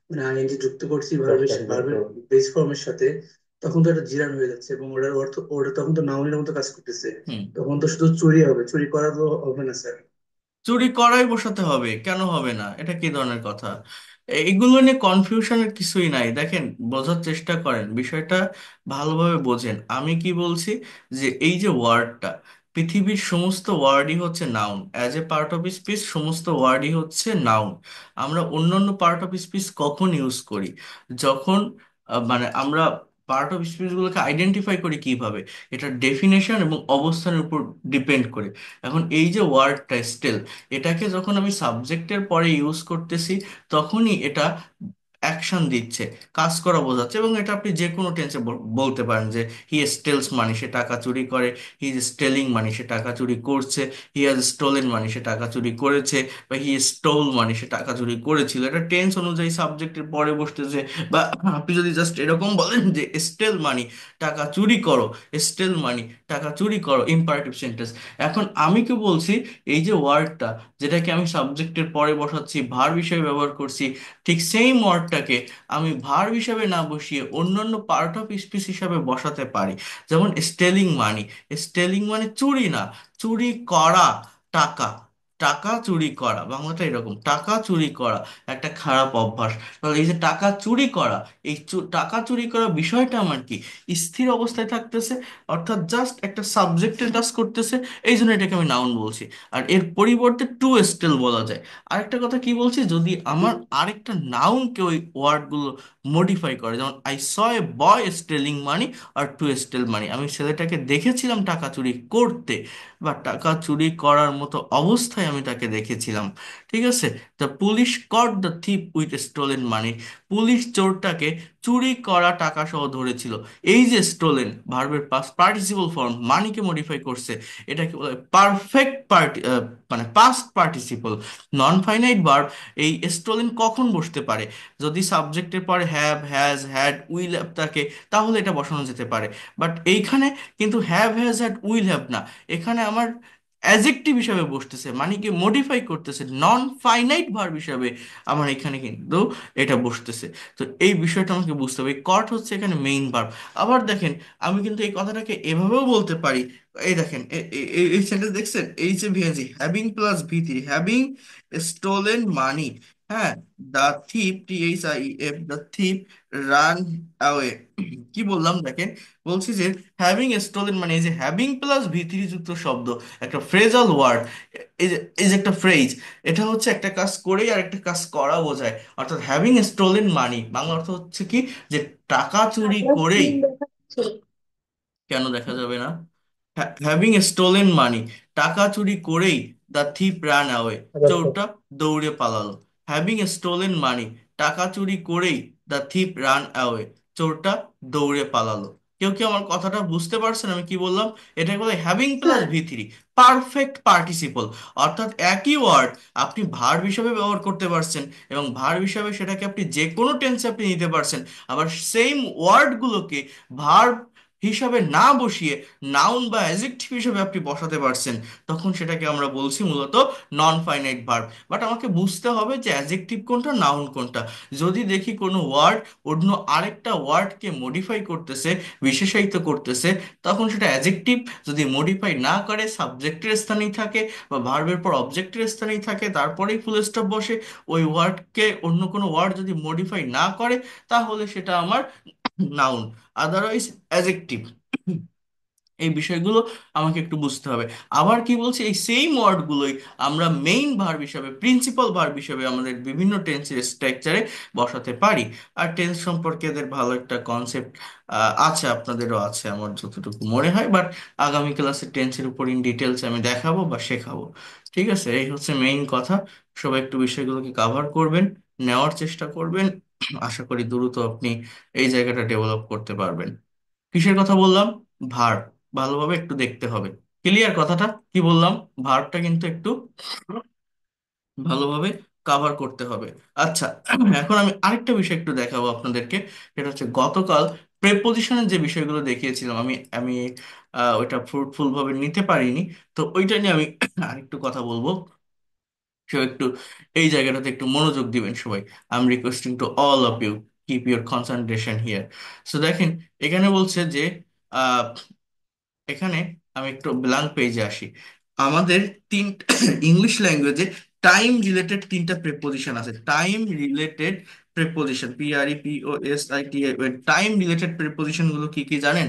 মানে আইএনজি যুক্ত করছি ভার্বের বেস ফর্মের সাথে, তখন তো এটা জিরান হয়ে যাচ্ছে এবং ওটার অর্থ ওটা তখন তো নাউনের মতো কাজ করতেছে। হুম। তখন তো শুধু চুরি হবে, চুরি করা তো হবে না স্যার। চুরি করাই বসাতে হবে, কেন হবে না? এটা কি ধরনের কথা? এইগুলো নিয়ে কনফিউশনের কিছুই নাই। দেখেন, বোঝার চেষ্টা করেন বিষয়টা, ভালোভাবে বোঝেন আমি কি বলছি। যে এই যে ওয়ার্ডটা, পৃথিবীর সমস্ত ওয়ার্ডই হচ্ছে noun, as a part of speech সমস্ত ওয়ার্ডই হচ্ছে নাউন। আমরা অন্যান্য পার্ট অফ স্পিচ কখন ইউজ করি? যখন মানে আমরা পার্ট অফ স্পিচগুলোকে আইডেন্টিফাই করি কিভাবে? এটা ডেফিনেশন এবং অবস্থানের উপর ডিপেন্ড করে। এখন এই যে ওয়ার্ডটা স্টিল, এটাকে যখন আমি সাবজেক্টের পরে ইউজ করতেছি, তখনই এটা অ্যাকশন দিচ্ছে, কাজ করা বোঝাচ্ছে। এবং এটা আপনি যে কোনো টেন্সে বলতে পারেন যে হি স্টেলস মানে সে টাকা চুরি করে, হি ইজ স্টেলিং মানে সে টাকা চুরি করছে, হি হ্যাজ স্টোলেন মানে সে টাকা চুরি করেছে, বা হি স্টোল মানে সে টাকা চুরি করেছিল। এটা টেন্স অনুযায়ী সাবজেক্টের পরে বসতেছে। বা আপনি যদি জাস্ট এরকম বলেন যে স্টেল মানি টাকা চুরি করো, স্টেল মানি টাকা চুরি করো, ইম্পারেটিভ সেন্টেন্স। এখন আমি কি বলছি? এই যে ওয়ার্ডটা, যেটাকে আমি সাবজেক্টের পরে বসাচ্ছি, ভার্ব হিসেবে ব্যবহার করছি, ঠিক সেম ওয়ার্ডটাকে আমি ভার্ব হিসেবে না বসিয়ে অন্যান্য পার্ট অফ স্পিচ হিসাবে বসাতে পারি। যেমন স্টেলিং মানি, স্টেলিং মানে চুরি না, চুরি করা টাকা। টাকা চুরি করা, বাংলাটা এরকম, টাকা চুরি করা একটা খারাপ অভ্যাস। তাহলে এই যে টাকা চুরি করা, এই টাকা চুরি করা বিষয়টা আমার কি স্থির অবস্থায় থাকতেছে, অর্থাৎ জাস্ট একটা সাবজেক্টে টাচ করতেছে, এই জন্য এটাকে আমি নাউন বলছি। আর এর পরিবর্তে টু স্টেল বলা যায়। আরেকটা কথা কি বলছি, যদি আমার আরেকটা নাউনকে ওই ওয়ার্ডগুলো মডিফাই করে, যেমন I saw a boy stealing money আর টু স্টেল মানি, আমি ছেলেটাকে দেখেছিলাম টাকা চুরি করতে বা টাকা চুরি করার মতো অবস্থায় আমি তাকে দেখেছিলাম। ঠিক আছে, the police caught the thief with stolen money, police চোরটাকে চুরি করা টাকা সহ ধরেছিল। এই যে স্টোলেন ভার্বের পাস্ট পার্টিসিপল ফর্ম মানিকে মডিফাই করছে, এটাকে বলে পারফেক্ট পার্টি, মানে past participle. Non finite verb এই স্টোলেন কখন বসতে পারে, যদি সাবজেক্টের পরে have, has, had, will have থাকে, তাহলে এটা বসানো যেতে পারে। বাট এইখানে কিন্তু have, has, had, will have না, এখানে আমার অ্যাজেক্টিভ হিসাবে বসতেছে, মানে কি মডিফাই করতেছে, নন ফাইনাইট ভার্ব হিসাবে আমার এখানে কিন্তু এটা বসতেছে। তো এই বিষয়টা আমাকে বুঝতে হবে, কট হচ্ছে এখানে মেইন ভার্ব। আবার দেখেন, আমি কিন্তু এই কথাটাকে এভাবেও বলতে পারি, এই দেখেন এই সেন্টেন্স দেখছেন, এই যে VNG having plus V three, having stolen money, হ্যাঁ, the thief, T H I F, the thief run away. কি বললাম দেখেন, বলছি যে হ্যাভিং স্টোলেন মানে এই যে হ্যাভিং প্লাস ভি থ্রি যুক্ত শব্দ, একটা ফ্রেজাল ওয়ার্ড, এই যে একটা ফ্রেজ, এটা হচ্ছে একটা কাজ করেই আর একটা কাজ করা বোঝায়। অর্থাৎ হ্যাভিং স্টোলেন মানি বাংলা অর্থ হচ্ছে কি, যে টাকা চুরি আপনার করেই, স্ক্রিন দেখাচ্ছে। কেন দেখা যাবে না, হ্যাভিং স্টোলেন মানি, টাকা চুরি করেই দ্য থিপ রান অ্যাওয়ে, চোরটা দৌড়ে পালালো। হ্যাভিং স্টোলেন মানি, টাকা চুরি করেই দ্য থিপ রান অ্যাওয়ে, চোরটা দৌড়ে পালালো। কেউ কি আমার কথাটা বুঝতে পারছেন আমি কি বললাম? এটাকে বলে having plus sir, V three, perfect participle. অর্থাৎ একই ওয়ার্ড আপনি ভার্ব হিসাবে ব্যবহার করতে পারছেন, এবং ভার্ব হিসাবে সেটাকে আপনি যে কোনো টেন্সে আপনি নিতে পারছেন। আবার সেম ওয়ার্ডগুলোকে ভার্ব হিসাবে না বসিয়ে নাউন বা অ্যাজেক্টিভ হিসেবে আপনি বসাতে পারছেন, তখন সেটাকে আমরা বলছি মূলত নন ফাইনাইট ভার্ব। বাট আমাকে বুঝতে হবে যে অ্যাজেক্টিভ কোনটা, নাউন কোনটা। যদি দেখি কোনো ওয়ার্ড অন্য আরেকটা ওয়ার্ডকে মডিফাই করতেছে, বিশেষায়িত করতেছে, তখন সেটা অ্যাজেক্টিভ। যদি মডিফাই না করে, সাবজেক্টের স্থানেই থাকে বা ভার্বের পর অবজেক্টের স্থানেই থাকে, তারপরেই ফুল স্টপ বসে, ওই ওয়ার্ডকে অন্য কোনো ওয়ার্ড যদি মডিফাই না করে, তাহলে সেটা আমার নাউন, আদারওয়াইজ অ্যাজেক্টিভ। এই বিষয়গুলো আমাকে একটু বুঝতে হবে। আবার কি বলছি, এই সেম ওয়ার্ডগুলোই আমরা মেইন ভার্ব হিসাবে, প্রিন্সিপাল ভার্ব হিসাবে আমাদের বিভিন্ন টেন্সের স্ট্রাকচারে বসাতে পারি। আর টেন্স সম্পর্কে এদের ভালো একটা কনসেপ্ট আছে, আপনাদেরও আছে আমার যতটুকু মনে হয়। বাট আগামী ক্লাসে টেন্সের উপর ইন ডিটেলস আমি দেখাবো বা শেখাবো। ঠিক আছে, এই হচ্ছে মেইন কথা। সবাই একটু বিষয়গুলোকে কাভার করবেন, নেওয়ার চেষ্টা করবেন। আশা করি দ্রুত আপনি এই জায়গাটা ডেভেলপ করতে পারবেন। কিসের কথা বললাম? ভার্ব। ভালোভাবে একটু দেখতে হবে। ক্লিয়ার কথাটা কি বললাম? ভার্বটা কিন্তু একটু ভালোভাবে কাভার করতে হবে। আচ্ছা, এখন আমি আরেকটা বিষয় একটু দেখাবো আপনাদেরকে। সেটা হচ্ছে গতকাল প্রেপোজিশনের যে বিষয়গুলো দেখিয়েছিলাম, আমি আমি ওইটা ফ্রুটফুল ভাবে নিতে পারিনি। তো ওইটা নিয়ে আমি আরেকটু কথা বলবো। সো একটু এই জায়গাটাতে একটু মনোযোগ দিবেন সবাই। I am requesting to all of you, keep your concentration here. So দেখেন, এখানে বলছে যে এখানে আমি একটু ব্ল্যাঙ্ক পেজে আসি। আমাদের তিন ইংলিশ ল্যাঙ্গুয়েজে টাইম রিলেটেড তিনটা প্রেপোজিশন আছে। Time related preposition, PREPOSIT, time related preposition গুলো কি কি জানেন?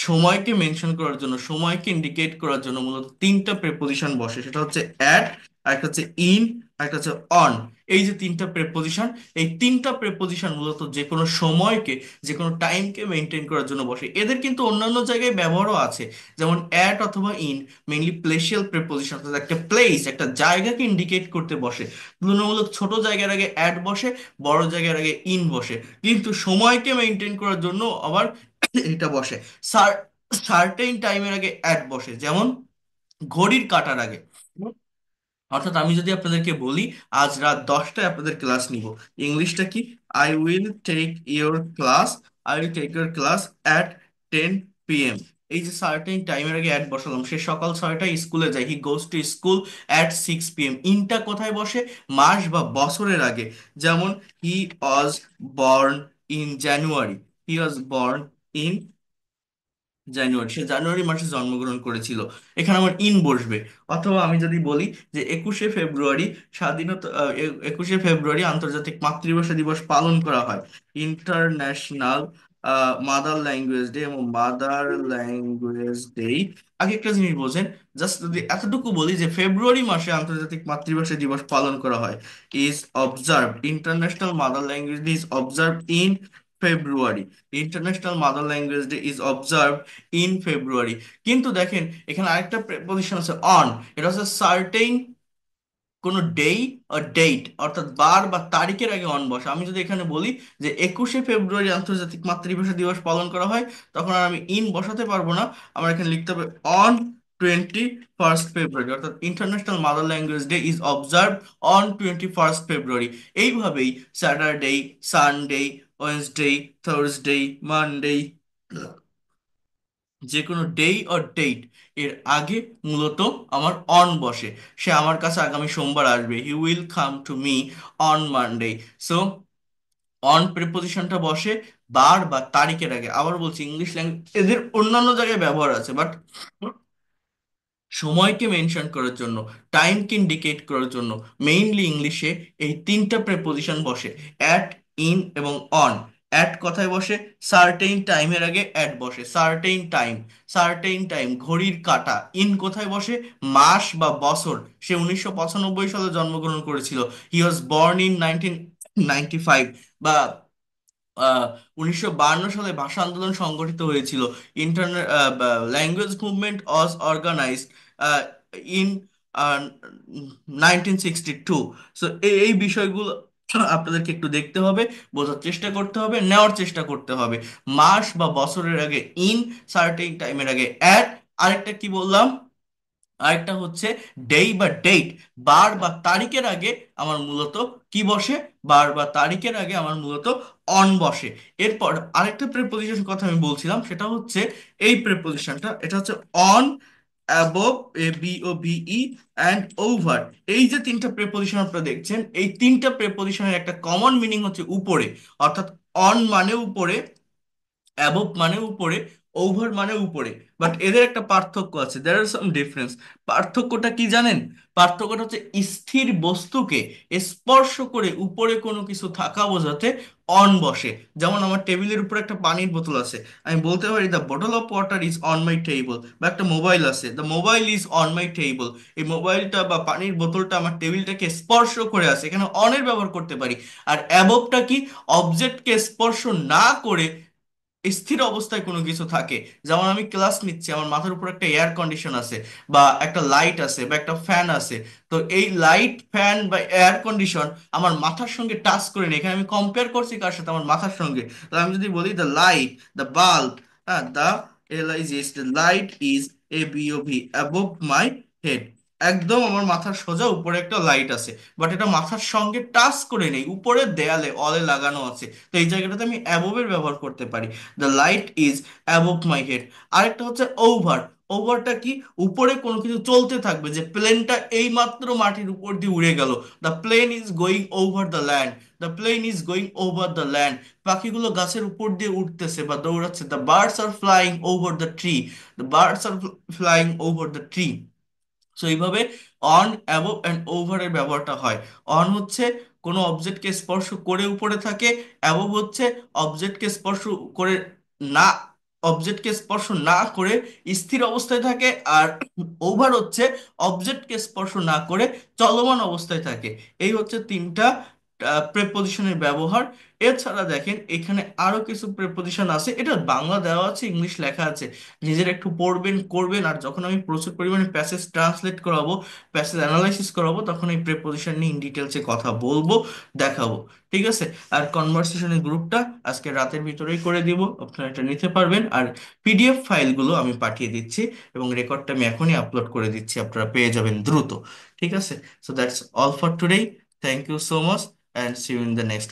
সময়কে মেনশন করার জন্য, সময়কে ইন্ডিকেট করার জন্য মূলত তিনটা প্রেপোজিশন বসে। সেটা হচ্ছে অ্যাট, আরেকটা হচ্ছে ইন, আরেকটা হচ্ছে অন। এই যে তিনটা প্রেপোজিশন, এই তিনটা প্রেপোজিশন মূলত যে কোনো সময়কে, যে কোনো টাইমকে মেনটেন করার জন্য বসে। এদের কিন্তু অন্যান্য জায়গায় ব্যবহারও আছে, যেমন অ্যাট অথবা ইন মেইনলি প্লেসিয়াল প্রেপোজিশন, অর্থাৎ একটা প্লেস, একটা জায়গাকে ইন্ডিকেট করতে বসে। তুলনামূলক ছোট জায়গার আগে অ্যাট বসে, বড় জায়গার আগে ইন বসে। কিন্তু সময়কে মেনটেন করার জন্য আবার এটা বসে। সার সার্টেন টাইমের আগে অ্যাট বসে, যেমন ঘড়ির কাঁটার আগে। অর্থাৎ আমি যদি আপনাদেরকে বলি আজ রাত 10টায় আপনাদের ক্লাস নিব, ইংলিশটা কি? I will take your class at 10 p.m। এই যে সার্টেন টাইমের আগে অ্যাট বসালাম, সে সকাল 6টায় স্কুলে যায়, he goes to school at 6 p.m। ইনটা কোথায় বসে? মাস বা বছরের আগে। যেমন he was born in January, he was born in January, সে জানুয়ারি মাসে জন্মগ্রহণ করেছিল, এখানে আমার ইন বসবে। অথবা আমি যদি বলি যে 21শে ফেব্রুয়ারি স্বাধীনতা, 21শে ফেব্রুয়ারি আন্তর্জাতিক মাতৃভাষা দিবস পালন করা হয়, ইন্টারন্যাশনাল মাদার ল্যাঙ্গুয়েজ ডে এবং মাদার ল্যাঙ্গুয়েজ ডে। আগে একটা জিনিস বোঝেন, জাস্ট যদি এতটুকু বলি যে ফেব্রুয়ারি মাসে আন্তর্জাতিক মাতৃভাষা দিবস পালন করা হয়, is observe, international mother language day is observe in February, international mother language day is observe in February. কিন্তু দেখেন এখানে আরেকটা প্রেপোজিশন আছে অন, এটা হচ্ছে সার্টেইন কোনো ডেই আর ডেট, অর্থাৎ বার বা তারিখের আগে অন বসে। আমি যদি এখানে বলি যে 21শে ফেব্রুয়ারি আন্তর্জাতিক মাতৃভাষা দিবস পালন করা হয়, তখন আর আমি ইন বসাতে পারবো না, আমার এখানে লিখতে হবে অন 21st ফেব্রুয়ারি, অর্থাৎ international mother language day is observe on 21st ফেব্রুয়ারি। এইভাবেই Saturday, Sunday, Wednesday, Thursday, Monday, যে কোনো ডেই অর ডেট এর আগে মূলত আমার অন বসে। সে আমার কাছে আগামী সোমবার আসবে, he will come to me on Monday. So on প্রিপোজিশনটা বসে বার বা তারিখের আগে। আবার বলছি, ইংলিশ ল্যাঙ্গুয়েজ এদের অন্যান্য জায়গায় ব্যবহার আছে, বাট সময়কে মেনশন করার জন্য, টাইমকে ইন্ডিকেট করার জন্য মেইনলি ইংলিশে এই তিনটা প্রেপোজিশন বসে, অ্যাট, ইন এবং অন। অ্যাট কথায় বসে সার্টেইন টাইমের আগে অ্যাট বসে, সার্টেইন টাইম, সার্টেইন টাইম ঘড়ির কাঁটা। ইন কোথায় বসে, মাস বা বছর, সে 1995 সালে জন্মগ্রহণ করেছিল, হি ওয়াজ বর্ন ইন 1995, বা 1952 সালে ভাষা আন্দোলন সংগঠিত হয়েছিল, internet language movement was organised in 1962। So এই বিষয়গুলো আপনাদেরকে একটু দেখতে হবে, বোঝার চেষ্টা করতে হবে, নেওয়ার চেষ্টা করতে হবে। মাস বা বছরের আগে ইন, সার্টেন টাইমের আগে অ্যাট, আরেকটা কি বললাম, আরেকটা হচ্ছে ডেই বা ডেট, বার বা তারিখের আগে আমার মূলত কি বসে, বার বা তারিখের আগে আমার মূলত অন বসে। এরপর আরেকটা প্রেপোজিশন কথা আমি বলছিলাম, সেটা হচ্ছে এই প্রেপোজিশনটা, এটা হচ্ছে on, above, A B O V E, and over. এই যে তিনটা প্রেপোজিশন আপনারা দেখছেন, এই তিনটা প্রেপোজিশনের একটা কমন মিনিং হচ্ছে উপরে, অর্থাৎ অন মানে উপরে, অ্যাবভ মানে উপরে, ওভার মানে উপরে। বাট এদের একটা পার্থক্য আছে, দেয়ার আর সাম ডিফারেন্স। পার্থক্যটা কি জানেন? পার্থক্যটা হচ্ছে স্থির বস্তুকে স্পর্শ করে উপরে কোনো কিছু থাকা বোঝাতে অন বসে। যেমন আমার টেবিলের উপর একটা পানির বোতল আছে, আমি বলতে পারি the bottle of water is on my table. বা একটা মোবাইল আছে, the mobile is on my table. এই মোবাইলটা বা পানির বোতলটা আমার টেবিলটাকে স্পর্শ করে আছে, এখানে অনের ব্যবহার করতে পারি। আর অ্যাবভটা কি, অবজেক্টকে স্পর্শ না করে স্থির অবস্থায় কোনো কিছু থাকে। যেমন আমি ক্লাস নিচ্ছি, আমার মাথার উপর একটা এয়ার কন্ডিশন আছে, বা একটা লাইট আছে, বা একটা ফ্যান আছে। তো এই লাইট, ফ্যান বা এয়ার কন্ডিশন আমার মাথার সঙ্গে টাচ করে নেই, এখানে আমি কম্পেয়ার করছি কার সাথে, আমার মাথার সঙ্গে। তাহলে আমি যদি বলি দ্য লাইট, দ্য বাল্ব, হ্যাঁ, the LIGS, the light is ABOV above my head, একদম আমার মাথার সোজা উপরে একটা লাইট আছে, বাট এটা মাথার সঙ্গে টাচ করে নেই, উপরে দেয়ালে অলে লাগানো আছে। তো এই জায়গাটাতে আমি অ্যাবোভের ব্যবহার করতে পারি, the light is above my head. আরেকটা হচ্ছে ওভার। ওভারটা কি, উপরে কোনো কিছু চলতে থাকবে, যে প্লেনটা এই মাত্র মাটির উপর দিয়ে উড়ে গেল, the plane is going over the land, the plane is going over the land. পাখিগুলো গাছের উপর দিয়ে উঠতেছে বা দৌড়াচ্ছে, the birds are flying over the tree, the birds are flying over the tree. So এইভাবে অন, অ্যাবভ অ্যান্ড ওভার এর ব্যবহারটা হয়। অন হচ্ছে কোনো অবজেক্টকে স্পর্শ করে উপরে থাকে, অ্যাবভ হচ্ছে অবজেক্টকে স্পর্শ করে না, অবজেক্টকে স্পর্শ না করে স্থির অবস্থায় থাকে। আর ওভার হচ্ছে অবজেক্টকে স্পর্শ না করে চলমান অবস্থায় থাকে। এই হচ্ছে তিনটা প্রেপোজিশনের ব্যবহার। এছাড়া দেখেন এখানে আরো কিছু প্রেপোজিশন আছে, এটা বাংলা দেওয়া আছে, ইংলিশ লেখা আছে, নিজের একটু পড়বেন করবেন। আর যখন আমি প্রচুর পরিমাণে প্যাসেজ ট্রান্সলেট করাবো, প্যাসেজ অ্যানালাইসিস করাবো, তখন এই প্রেপোজিশন নিয়ে ইন ডিটেলসে কথা বলবো, দেখাবো। ঠিক আছে? আর কনভারসেশনের গ্রুপটা আজকে রাতের ভিতরেই করে দিব, আপনারা এটা নিতে পারবেন। আর পিডিএফ ফাইলগুলো আমি পাঠিয়ে দিচ্ছি, এবং রেকর্ডটা আমি এখনই আপলোড করে দিচ্ছি, আপনারা পেয়ে যাবেন দ্রুত। ঠিক আছে? So that's all for today. Thank you so much, and see you in the next